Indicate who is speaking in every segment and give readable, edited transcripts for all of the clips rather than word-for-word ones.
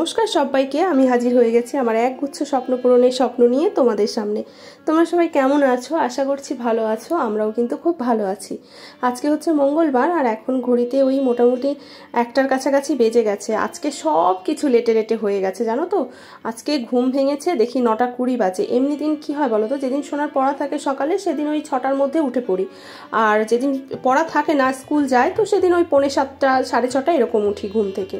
Speaker 1: নমস্কার সবাইকে, আমি হাজির হয়ে গেছি আমার একগুচ্ছ স্বপ্ন পূরণের স্বপ্ন নিয়ে তোমাদের সামনে। তোমরা সবাই কেমন আছো? আশা করছি ভালো আছো। আমরাও কিন্তু খুব ভালো আছি। আজকে হচ্ছে মঙ্গলবার আর এখন ঘড়িতে ওই মোটামুটি 1টার কাছাকাছি বেজে গেছে। আজকে সব কিছু লেটে লেটে হয়ে গেছে জানো তো। আজকে ঘুম ভেঙেছে দেখি 9:20 বাজে। এমনি দিন কী হয় বলো তো, যেদিন সোনার পড়া থাকে সকালে সেদিন ওই 6টার মধ্যে উঠে পড়ি, আর যেদিন পড়া থাকে না, স্কুল যায়, তো সেদিন ওই 5:45 6:30 এরকম উঠি ঘুম থেকে।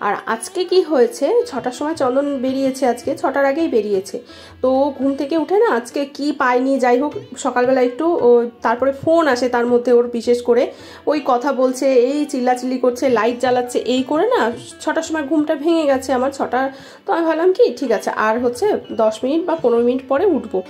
Speaker 1: আর আজকে কি হয়েছে, 6টার সময় চন্দন বেরিয়েছে, আজকে 6টার আগেই বেরিয়েছে। তো ঘুম থেকে উঠে না আজকে কি পাইনি, যাই হোক সকালবেলা একটু তারপরে ফোন আসে, তার মধ্যে ওর বিশেষ করে ওই কথা বলছে, এই চিল্লাচিল্লি করছে, লাইট জ্বালাচ্ছে, এই করে না 6টার সময় ঘুমটা ভেঙে গেছে আমার 6টা। তো আমি ভাবলাম কি ঠিক আছে, আর হচ্ছে 10 মিনিট বা 15 মিনিট পরে উঠবো।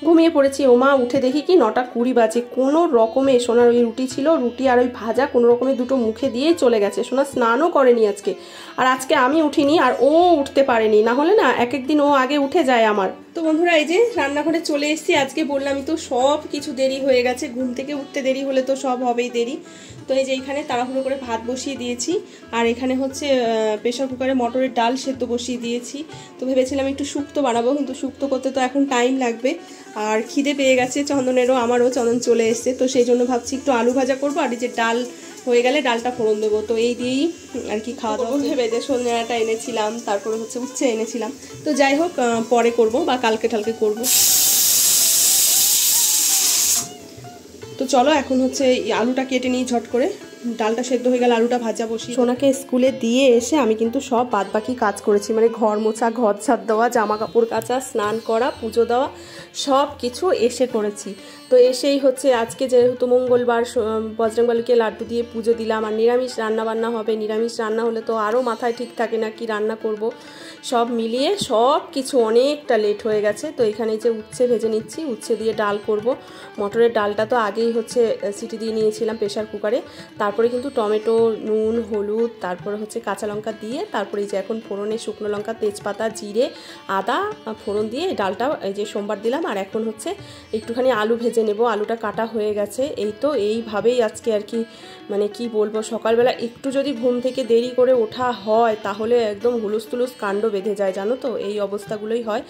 Speaker 1: ঘুমিয়ে পড়েছি। ওমা উঠে দেখি কি 9:20 বাজে। কোনো রকমে সোনার ওই রুটি ছিল, রুটি আর ওই ভাজা কোনো রকমে দুটো মুখে দিয়েই চলে গেছে। সোনা স্নানও করেনি আজকে, আর আজকে আমি উঠিনি আর ও উঠতে পারেনি। না হলে না এক একদিন ও আগে উঠে যায় আমার। তো বন্ধুরা এই যে রান্নাঘরে চলে এসেছি। আজকে বললামই তো সব কিছু দেরি হয়ে গেছে, ঘুম থেকে উঠতে দেরি হলে তো সব হবেই দেরি। তো এই যে এখানে তাড়াহুড়ো করে ভাত বসিয়ে দিয়েছি, আর এখানে হচ্ছে প্রেশার কুকারে মটরের ডাল সেদ্ধ বসিয়ে দিয়েছি। তো ভেবেছিলাম একটু শুক্তো বানাবো, কিন্তু শুক্তো করতে তো এখন টাইম লাগবে, আর খিদে পেয়ে গেছে চন্দনেরও আমারও। চন্দন চলে এসছে, তো সেই জন্য ভাবছি একটু আলু ভাজা করবো, আর এই যে ডাল হয়ে গেলে ডালটা ফোড়ন দেবো। তো এই দিয়েই আর কি খাওয়া দাওয়া ভেবে যে সন্ধ্যাটা এনেছিলাম, তারপরে হচ্ছে উচ্ছে এনেছিলাম। তো যাই হোক পরে করব বা কালকে ঠালকে করব। তো চলো এখন হচ্ছে আলুটা কেটে নিই ঝট করে। ডালটা সেদ্ধ হয়ে গেলে আলুটা ভাজা বসি। সোনাকে স্কুলে দিয়ে এসে আমি কিন্তু সব বাদবাকি কাজ করেছি, মানে ঘর মোছা, ঘর ছাদ দেওয়া, জামা কাপড় কাচা, স্নান করা, পুজো দেওয়া, সব কিছু এসে করেছি। তো এসেই হচ্ছে আজকে যেহেতু মঙ্গলবার, বজরংবলীকে লাড্ডু দিয়ে পুজো দিলাম, আর নিরামিষ রান্না বান্না হবে। নিরামিষ রান্না হলে তো আরও মাথায় ঠিক থাকে না কি রান্না করব। সব মিলিয়ে সব কিছু অনেকটা লেট হয়ে গেছে। তো এখানে যে উচ্ছে ভেজে নিচ্ছি, উচ্ছে দিয়ে ডাল করব। মটরের ডালটা তো আগেই হচ্ছে সিটি দিয়ে নিয়েছিলাম প্রেশার কুকারে। তারপরে কিন্তু টমেটো, নুন, হলুদ, তারপরে হচ্ছে কাঁচা লঙ্কা দিয়ে, তারপরে এই যে এখন ফোড়নে শুকনো লঙ্কা, তেজপাতা, জিরে, আদা ফোড়ন দিয়ে ডালটা এই যে সোমবার দিলাম। আর এখন হচ্ছে একটুখানি আলু ভেজে নেব। আলুটা কাটা হয়ে গেছে। এই তো এইভাবেই আজকে আর কি, মানে কি বলবো, সকালবেলা একটু যদি ঘুম থেকে দেরি করে ওঠা হয় তাহলে একদম হুলুস তুলুস কাণ্ড বেঁধে যায় জানো তো, এই অবস্থাগুলোই হয়।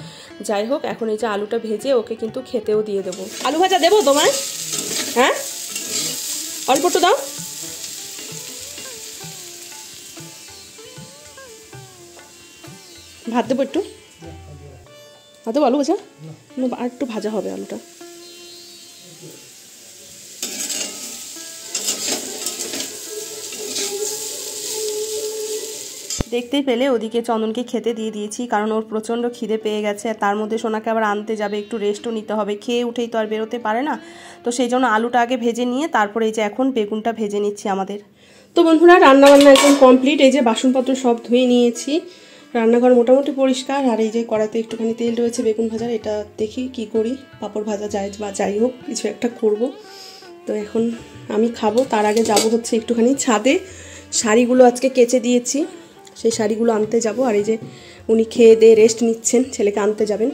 Speaker 1: যাই হোক এখন এই যে আলুটা ভেজে ওকে কিন্তু খেতেও দিয়ে দেবো। আলু ভাজা দেবো তোমায়? হ্যাঁ, অল্প তো দাও। ভাত দেবো একটু, ভাত দেবো আলু ভাজা, আর একটু ভাজা হবে আলুটা। দেখতেই পেলে ওদিকে চন্দনকে খেতে দিয়ে দিয়েছি, কারণ ওর প্রচণ্ড খিদে পেয়ে গেছে। তার মধ্যে সোনাকে আবার আনতে যাবে, একটু রেস্টও নিতে হবে, খেয়ে উঠেই তো আর বেরোতে পারে না। তো সেই জন্য আলুটা আগে ভেজে নিয়ে তারপরে এই যে এখন বেগুনটা ভেজে নিচ্ছি আমাদের। তো বন্ধুরা রান্নাবান্না একদম কমপ্লিট। এই যে বাসনপত্র সব ধুয়ে নিয়েছি, রান্নাঘর মোটামুটি পরিষ্কার। আর এই যে কড়াইতে একটুখানি তেল রয়েছে বেগুন ভাজার, এটা দেখি কি করি, পাঁপড় ভাজা যায় বা যাই হোক কিছু একটা করব। তো এখন আমি খাবো, তার আগে যাব হচ্ছে একটুখানি ছাদে। শাড়িগুলো আজকে কেচে দিয়েছি, সেই শাড়িগুলো আনতে যাব। আর এই যে উনি খেয়ে দিয়ে রেস্ট নিচ্ছেন, ছেলেকে আনতে যাবেন।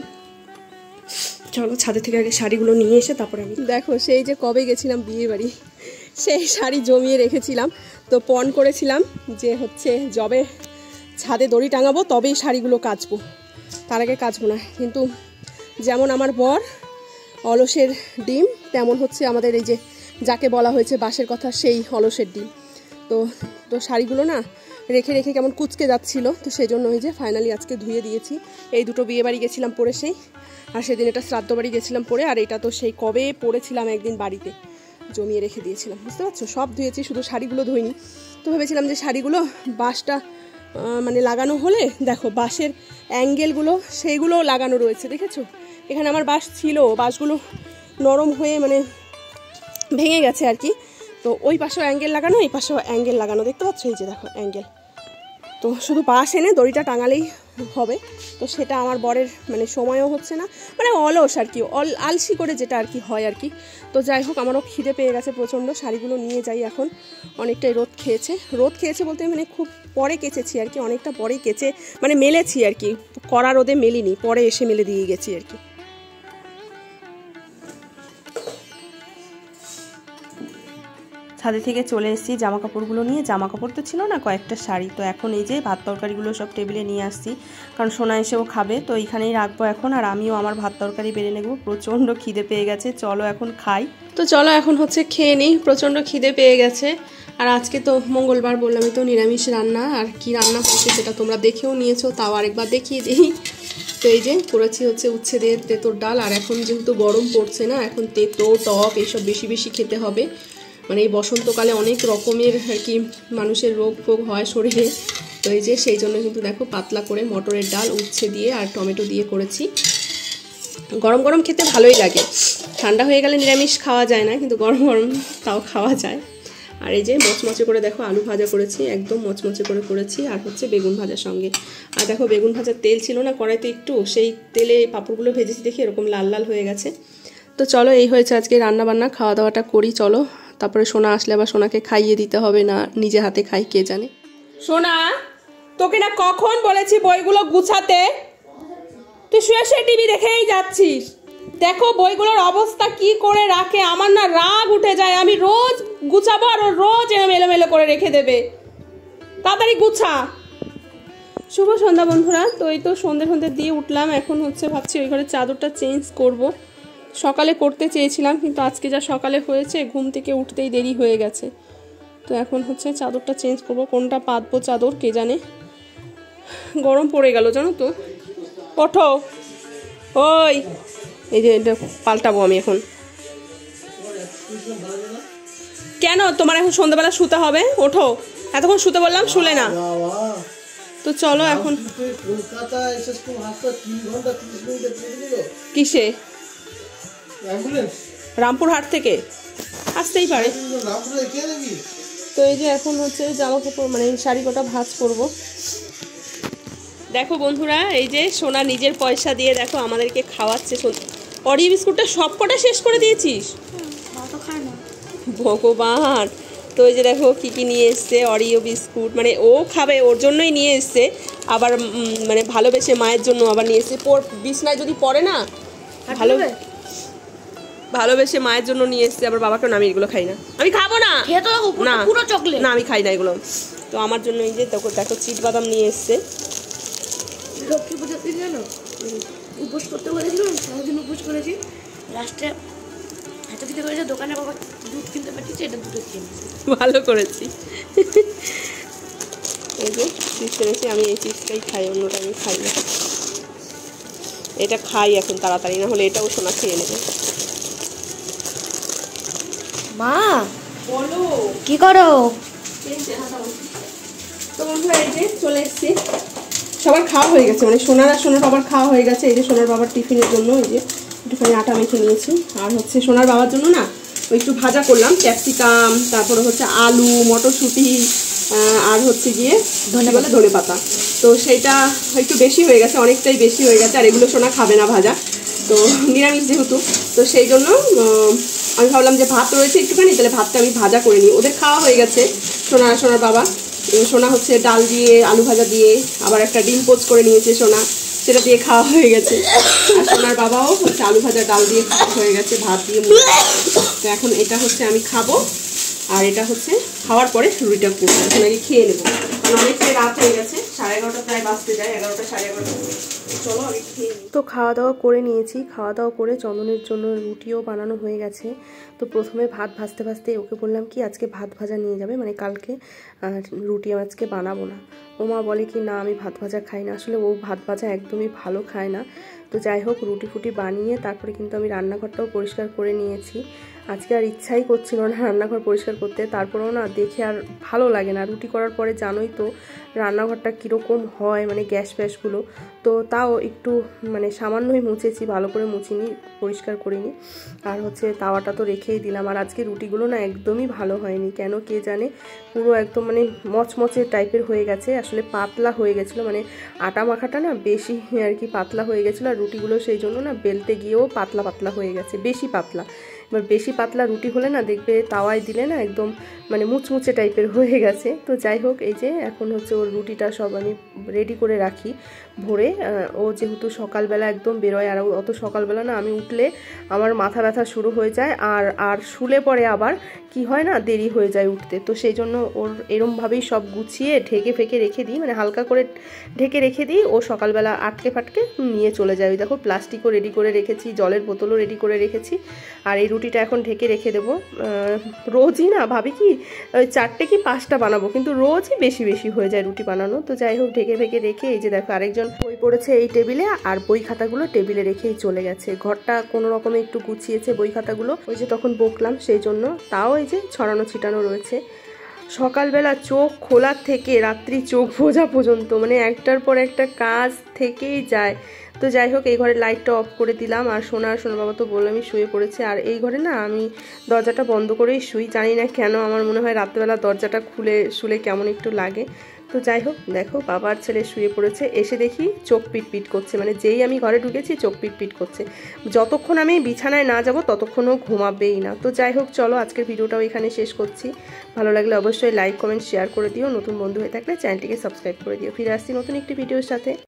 Speaker 1: চলো ছাদে থেকে আগে শাড়িগুলো নিয়ে এসে তারপরে আমি দেখো, সেই যে কবে গেছিলাম বিয়ে বাড়ি, সেই শাড়ি জমিয়ে রেখেছিলাম। তো পণ করেছিলাম যে হচ্ছে যবে ছাদে দড়ি টাঙাবো তবেই শাড়িগুলো কাচবো, তার আগে কাচবো না। কিন্তু যেমন আমার বর অলসের ডিম, তেমন হচ্ছে আমাদের এই যে যাকে বলা হয়েছে বাসের কথা, সেই অলসের ডিম। তো শাড়িগুলো না রেখে রেখে কেমন কুচকে যাচ্ছিল। তো সেই জন্য ওই যে ফাইনালি আজকে ধুয়ে দিয়েছি। এই দুটো বিয়ে বাড়ি গেছিলাম পরে সেই, আর সেদিন এটা শ্রাদ্ধ বাড়ি গেছিলাম পরে, আর এটা তো সেই কবে পরেছিলাম একদিন বাড়িতে জমিয়ে রেখে দিয়েছিলাম, বুঝতে পারছো। সব ধুয়েছি, শুধু শাড়িগুলো ধুইনি। তো ভেবেছিলাম যে শাড়িগুলো বাঁশটা মানে লাগানো হলে, দেখো বাঁশের অ্যাঙ্গেলগুলো সেইগুলো লাগানো রয়েছে, দেখেছো। এখানে আমার বাঁশ ছিল, বাঁশগুলো নরম হয়ে মানে ভেঙে গেছে আর কি। তো ওই পাশেও অ্যাঙ্গেল লাগানো, এই পাশেও অ্যাঙ্গেল লাগানো, দেখতে পাচ্ছ এই যে দেখো অ্যাঙ্গেল। তো শুধু বাঁশ এনে দড়িটা টাঙালেই হবে। তো সেটা আমার বরের মানে সময়ও হচ্ছে না, মানে অলস আর কি, আলসি করে যেটা আর কি হয় আর কি। তো যাই হোক আমারও খিদে পেয়ে গেছে প্রচণ্ড। শাড়িগুলো নিয়ে যাই এখন, অনেকটাই রোদ খেয়েছে বলতে মানে খুব পরে কেচেছি আর কি, অনেকটা পরেই কেচে মানে মেলেছি আর কি, কড়া রোদে মেলিনি, পরে এসে মেলে দিয়ে গেছি আর কি। ছাদে থেকে চলে এসেছি জামা কাপড়গুলো নিয়ে। জামা কাপড় তো ছিল না, কয়েকটা শাড়ি। তো এখন এই যে ভাত তরকারিগুলো সব টেবিলে নিয়ে আসছি, কারণ সোনা এসেও খাবে, তো এইখানেই রাখবো এখন। আর আমিও আমার ভাত তরকারি বেড়ে নেবো। প্রচণ্ড খিদে পেয়ে গেছে, চলো এখন খাই। তো চলো এখন হচ্ছে খেয়ে নিই, প্রচণ্ড খিদে পেয়ে গেছে। আর আজকে তো মঙ্গলবার, বললামই তো নিরামিষ রান্না। আর কি রান্না করছে সেটা তোমরা দেখেও নিয়েছো, তাও আরেকবার দেখিয়ে দিই। তো এই যে করেছি হচ্ছে উচ্ছে দিয়ে তেঁতোর ডাল। আর এখন যেহেতু গরম পড়ছে না, এখন তেঁতো টক এইসব বেশি বেশি খেতে হবে। মানে এই বসন্তকালে অনেক রকমের আর কি মানুষের রোগ ফোগ হয় শরীরে। তো এই যে সেই জন্য কিন্তু দেখো পাতলা করে মটরের ডাল উচ্ছে দিয়ে আর টমেটো দিয়ে করেছি। গরম গরম খেতে ভালোই লাগে, ঠান্ডা হয়ে গেলে নিরামিষ খাওয়া যায় না, কিন্তু গরম গরম তাও খাওয়া যায়। আর এই যে মচমচে করে দেখো আলু ভাজা করেছি, একদম মচমচে করে করেছি। আর হচ্ছে বেগুন ভাজার সঙ্গে। আর দেখো বেগুন ভাজার তেল ছিল না কড়াইতে একটু, সেই তেলে পাঁপড়গুলো ভেজেছি দেখি এরকম লাল লাল হয়ে গেছে। তো চলো এই হয়েছে আজকে রান্না বান্না, খাওয়া দাওয়াটা করি চলো। তারপরে সোনা আসলে আবার সোনাকে খাইয়ে দিতে হবে, না নিজে হাতে খাই কে জানে। সোনা, তোকে না কখন বলেছি বইগুলো গুছাতে, তুই শুয়ে শুয়ে টিভি দেখেই যাচ্ছিস। দেখো বইগুলোর অবস্থা কি করে রাখে, আমার না রাগ উঠে যায়। আমি রোজ গুছাবো আর রোজ এলোমেলো করে রেখে দেবে। তাড়াতাড়ি গুছা। শুভ সন্ধ্যা বন্ধুরা। তো এই তো সন্ধে দিয়ে উঠলাম, এখন হচ্ছে ভাবছি ওই ঘরের চাদরটা চেঞ্জ করব। সকালে করতে চেয়েছিলাম, কিন্তু আজকে যা সকালে হয়েছে ঘুম থেকে উঠতেই দেরি হয়ে গেছে। তো এখন হচ্ছে চাদরটা চেঞ্জ করব, কোনটা পাতবো চাদর কে জানে। গরম পড়ে গেল জানো তো। ওঠো, ওই এই যে এটা পাল্টাবো আমি এখন। কেন তোমার এখন সন্ধ্যাবেলা শুতে হবে? ওঠো, এতক্ষণ শুতে বললাম শুলে না। তো চলো এখন। কিসে? রামপুরহাট থেকে আসতেই পারে। তো এই যে এখন হচ্ছে জামা কাপড় মানে শাড়ি কটা ভাঁজ করবো। দেখো বন্ধুরা, এই যে সোনা নিজের পয়সা দিয়ে দেখো আমাদেরকে খাওয়াচ্ছে। অরিও বিস্কুটটা সব কটা শেষ করে দিয়েছিস? ভগবান। তো এই যে দেখো কি কি নিয়ে এসছে, অরিও বিস্কুট, মানে ও খাবে ওর জন্যই নিয়ে এসছে। আবার মানে ভালোবেসে মায়ের জন্য আবার নিয়ে এসছে। বিছনায় যদি পড়ে না, ভালোবেসে মায়ের জন্য নিয়ে এসছে। আবার বাবাকেও, আমি এগুলো খাই না, আমি খাবো না, পুরো চকলেট না, আমি খাই না এগুলো। তো আমার জন্য এই যে দেখো দেখো চিট বাদাম নিয়ে এসছে।
Speaker 2: লক্ষ্মী পুজোর দিন জানো উপোস করতে বলেছিলাম, সারাদিন উপোস করেছি। লাস্টে এত কিছু করেছে, দোকানে বাবা দুধ কিনতে পারছি, এটা দুটো কিনছি,
Speaker 1: ভালো করেছি। এই যে চিপস এনেছি, আমি এই চিপসটাই খাই, অন্যটা আমি খাই না। এটা খাই এখন তাড়াতাড়ি, না হলে এটাও সোনা খেয়ে নেবে।
Speaker 2: মা
Speaker 1: বলো
Speaker 2: কি করো?
Speaker 1: তো বন্ধুরা এই যে চলে এসছি, সবার খাওয়া হয়ে গেছে, মানে সোনার আর সোনার বাবার খাওয়া হয়ে গেছে। এই যে সোনার বাবার টিফিনের জন্য এই যে একটুখানি আটা মেখে নিয়েছি। আর হচ্ছে সোনার বাবার জন্য না ওই একটু ভাজা করলাম, ক্যাপসিকাম, তারপরে হচ্ছে আলু, মটরশুঁটি, আর হচ্ছে গিয়ে ধনে পাতা। তো সেইটা একটু বেশি হয়ে গেছে, অনেকটাই বেশি হয়ে গেছে। আর এগুলো সোনা খাবে না ভাজা, তো নিরামিষ যেহেতু, তো সেই জন্য আমি ভাবলাম যে ভাত রয়েছে একটুখানি, তাহলে ভাতটা আমি ভাজা করে নিই। ওদের খাওয়া হয়ে গেছে, সোনার বাবা। সোনা হচ্ছে ডাল দিয়ে আলু ভাজা দিয়ে, আবার একটা ডিম পোচ করে নিয়েছে সোনা, সেটা দিয়ে খাওয়া হয়ে গেছে। আর সোনার বাবাও হচ্ছে আলু ভাজা ডাল দিয়ে খাওয়া হয়ে গেছে, ভাত দিয়ে। তো এখন এটা হচ্ছে আমি খাবো, আর এটা হচ্ছে খাওয়ার পরে রুটিটা করবো, এখন আগে খেয়ে নেবো, কারণ অনেকটাই রাত হয়ে গেছে, 11:30 প্রায় বাজতে যায়, 11টা 11:30। চলো আগে খেয়ে নিই। তো খাওয়া দাওয়া করে নিয়েছি, খাওয়া দাওয়া করে চন্দনের জন্য রুটিও বানানো হয়ে গেছে। তো প্রথমে ভাত ভাজতে ভাজতে ওকে বললাম কি আজকে ভাত ভাজা নিয়ে যাবে, মানে কালকে রুটি আজকে বানাবো না। ও মা বলে কি না আমি ভাত ভাজা খাই না, আসলে ও ভাত ভাজা একদমই ভালো খায় না। তো যাই হোক রুটি ফুটি বানিয়ে তারপরে কিন্তু আমি রান্নাঘরটাও পরিষ্কার করে নিয়েছি। আজকে আর ইচ্ছাই করছিল না রান্নাঘর পরিষ্কার করতে, তারপরেও না দেখে আর ভালো লাগে না। রুটি করার পরে জানোই তো রান্নাঘরটা কীরকম হয়, মানে গ্যাস ফ্যাসগুলো। তো তাও একটু মানে সামান্যই মুছেছি, ভালো করে মুছিনি, পরিষ্কার করিনি। আর হচ্ছে তাওয়াটা তো রেখেই দিলাম। আর আজকে রুটিগুলো না একদমই ভালো হয়নি, কেন কে জানে, পুরো একদম মানে মচমচে টাইপের হয়ে গেছে, আসলে পাতলা হয়ে গেছিলো, মানে আটা মাখাটা না বেশি আর কি পাতলা হয়ে গেছিলো। আর রুটিগুলো সেই জন্য না বেলতে গিয়েও পাতলা পাতলা হয়ে গেছে, বেশি পাতলা। এবার বেশি পাতলা রুটি হলে না দেখবে তাওয়ায় দিলে না একদম মানে মুচমুচে টাইপের হয়ে গেছে। তো যাই হোক, এই যে এখন হচ্ছে ওর রুটিটা সব আমি রেডি করে রাখি ভোরে। ও যেহেতু সকালবেলা একদম বেরোয়, আর অত সকালবেলা না আমি উঠলে আমার মাথা ব্যথা শুরু হয়ে যায়, আর শুলে পরে আবার কি হয় না দেরি হয়ে যায় উঠতে। তো সেই জন্য ওর এরমভাবেই সব গুছিয়ে ঢেকে ফেকে রেখে দিই, মানে হালকা করে ঢেকে রেখে দিই। ও সকালবেলা আটকে ফাটকে নিয়ে চলে যায়। ওই দেখো প্লাস্টিকও রেডি করে রেখেছি, জলের বোতলও রেডি করে রেখেছি। আর এই রুটিটা এখন ঢেকে রেখে দেবো। রোজই না ভাবি কি ওই 4টে কি 5টা বানাবো, কিন্তু রোজই বেশি বেশি হয়ে যায় রুটি বানানো। তো যাই হোক, ঢেকে ফেকে রেখে এই যে দেখো আরেকজন বই পড়েছে এই টেবিলে, আর বই খাতাগুলো টেবিলে রেখেই চলে গেছে। ঘরটা কোনো রকমে একটু গুছিয়েছে বই খাতাগুলো, ওই যে তখন বকলাম সেই জন্য। তাও এই যে ছড়ানো ছিটানো রয়েছে। সকালবেলা চোখ খোলার থেকে রাত্রি চোখ বোঝা পর্যন্ত মানে একটার পর একটা কাজ থেকেই যায়। তো যাই হোক, এই ঘরে লাইটটা অফ করে দিলাম। আর সোনার বাবা তো বললামই শুয়ে পড়েছে। আর এই ঘরে না আমি দরজাটা বন্ধ করেই শুই, জানি না কেন আমার মনে হয় রাত্রেবেলা দরজাটা খুলে শুলে কেমন একটু লাগে। তো যাই হোক, দেখো বাবার ছেলে শুয়ে পড়েছে, এসে দেখি চোখ পিট করছে, মানে যেই আমি ঘরে ঢুকেছি চোখ পিট করছে। যতক্ষণ আমি বিছানায় না যাব ততক্ষণও ঘুমাবেই না। তো যাই হোক, চলো আজকের ভিডিওটাও এখানে শেষ করছি। ভালো লাগলে অবশ্যই লাইক কমেন্ট শেয়ার করে দিও, নতুন বন্ধু হয়ে থাকলে চ্যানেলটিকে সাবস্ক্রাইব করে দিও। ফিরে আসছি নতুন একটি ভিডিওর সাথে।